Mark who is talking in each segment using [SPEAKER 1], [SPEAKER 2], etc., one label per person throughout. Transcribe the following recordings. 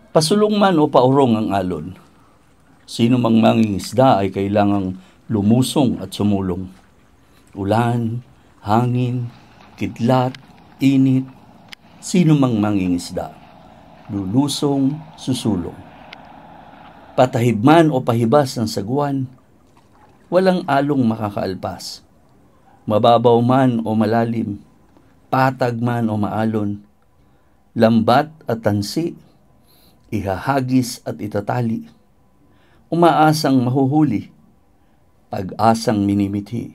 [SPEAKER 1] Pasulong man o paurong ang alon, sino mang mangingisda ay kailangang lumusong at sumulong. Ulan, hangin, kidlat, init, sino mang mangingisda, lulusong, susulong. Patahib man o pahibas ng sagwan, walang along makakaalpas. Mababaw man o malalim, patag man o maalon, lambat at tansi, ihahagis at itatali, umaasang mahuhuli, pag-asang minimithi.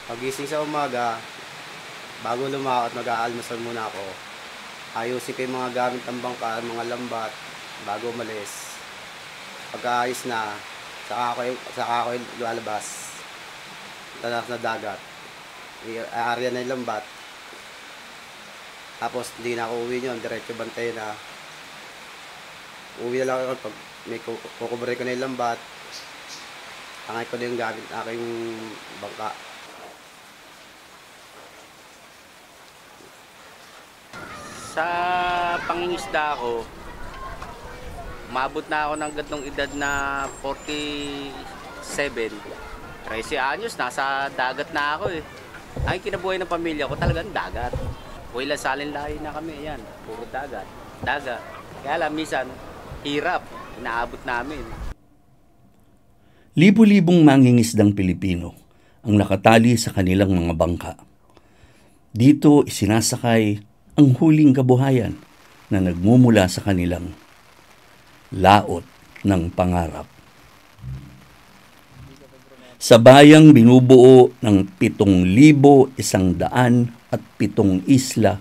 [SPEAKER 2] Pagising sa umaga, bago lumakot, mag-aalmusal muna ako. Ayusin ko yung mga gamit ng bangka, mga lambat, bago umalis. Pagkaayos na, saka ako lalabas. Tanak na dagat. I-area na yung lambat. Tapos hindi na ako uwi nyo, diretso bantay na. Uwi na lang ako pag may kukubre ko na yung lambat. Tangay ko na yung gamit na aking bangka.
[SPEAKER 3] Sa pangingisda ako, umabot na ako ng gantong edad na 47. 13 anyos, nasa dagat na ako eh. Ang kinabuhay ng pamilya ko talagang dagat. Wala salin lahi na kami, yan. Puro dagat. Dagat. Kaya alam, minsan, hirap. Inaabot namin.
[SPEAKER 1] Libo-libong mangingisdang Pilipino ang nakatali sa kanilang mga bangka. Dito isinasakay ang huling kabuhayan na nagmumula sa kanilang laot ng pangarap. Sa bayang binubuo ng 7,107 isla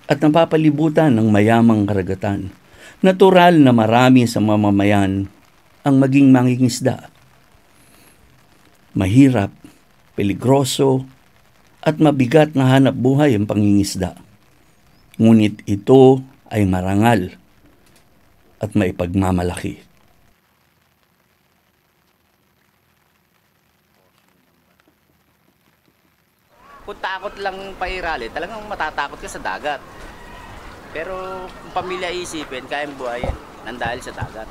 [SPEAKER 1] at napapalibutan ng mayamang karagatan, natural na marami sa mamamayan ang maging mangingisda. Mahirap, peligroso, at mabigat na hanap buhay ang pangingisda. Ngunit ito ay marangal at maipagmamalaki.
[SPEAKER 3] Kung takot lang pairali, talagang matatakot ka sa dagat. Pero kung pamilya isipin, kayang buhayin nang dahil sa dagat.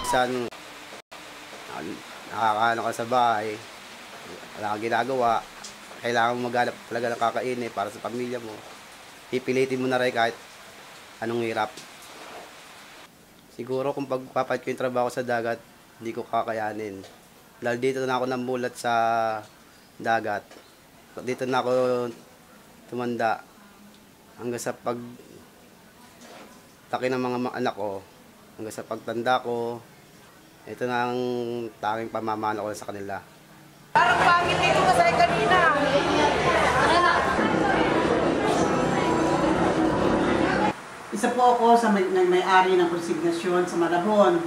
[SPEAKER 2] Minsan, nakakaano ka sa bahay, wala kang ginagawa, kailangan mo maghanap talaga ng kakainin para sa pamilya mo. Pipilitin mo na rin kahit anong hirap. Siguro kung pagpapat ko yung trabaho sa dagat, hindi ko kakayanin. Dahil dito na ako namulat sa dagat. Dito na ako tumanda hanggang sa pagtaki ng mga anak ko, hanggang sa pagtanda ko. Ito na ang tanging pamamana ko sa kanila.
[SPEAKER 4] Parang pangit dito masaya kanina.
[SPEAKER 5] Isa po ako sa may-ari ng konsignasyon sa Malabon.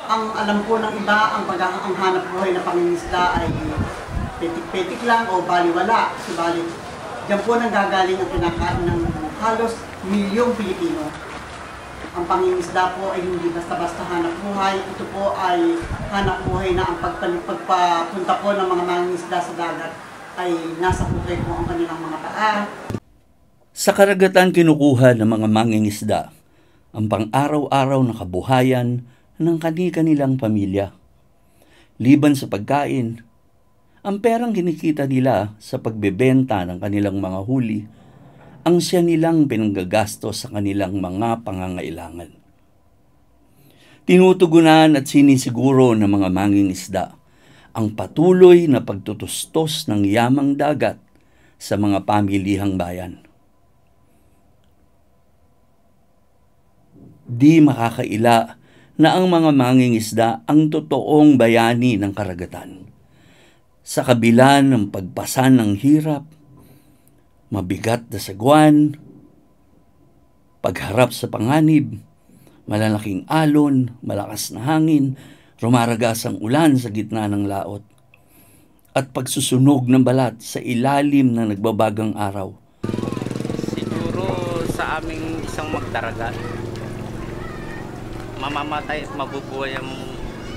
[SPEAKER 5] Ang alam po ng iba, ang hanap buhay na pangingisda ay petik-petik lang o baliwala. Subalit, diyan po nanggagaling ang kinakain ng halos milyong Pilipino. Ang pangingisda po ay hindi basta-basta hanap buhay. Ito po ay hanap buhay na ang pagpapunta po ng mga mangingisda sa dagat ay nasa bukay po ang kanilang mga paa.
[SPEAKER 1] Sa karagatan kinukuha ng mga mangingisda ang pang-araw-araw na kabuhayan ng kani-kanilang pamilya. Liban sa pagkain, ang perang kinikita nila sa pagbebenta ng kanilang mga huli ang siya nilang pinanggagastos sa kanilang mga pangangailangan. Tinutugunan at sinisiguro ng mga mangingisda ang patuloy na pagtutustos ng yamang dagat sa mga pamilihang bayan. Di makakaila na ang mga mangingisda ang totoong bayani ng karagatan. Sa kabila ng pagpasan ng hirap, mabigat na sagwan, pagharap sa panganib, malalaking alon, malakas na hangin, rumaragas ang ulan sa gitna ng laot, at pagsusunog ng balat sa ilalim ng nagbabagang araw.
[SPEAKER 3] Siguro sa aming isang magdaragat, mamamatay at mabubuhay ang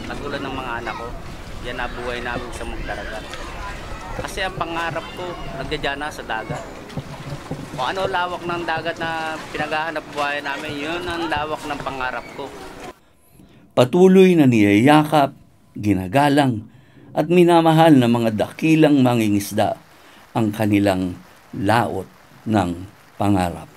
[SPEAKER 3] katulad ng mga anak ko. Yan na buhay namin sa magdaragat. Kasi ang pangarap ko, nagdadya na sa dagat. Kung ano lawak ng dagat na pinaghahanap buhay namin, yun ang lawak ng pangarap ko.
[SPEAKER 1] Patuloy na niyayakap, ginagalang, at minamahal ng mga dakilang mangingisda ang kanilang laot ng pangarap.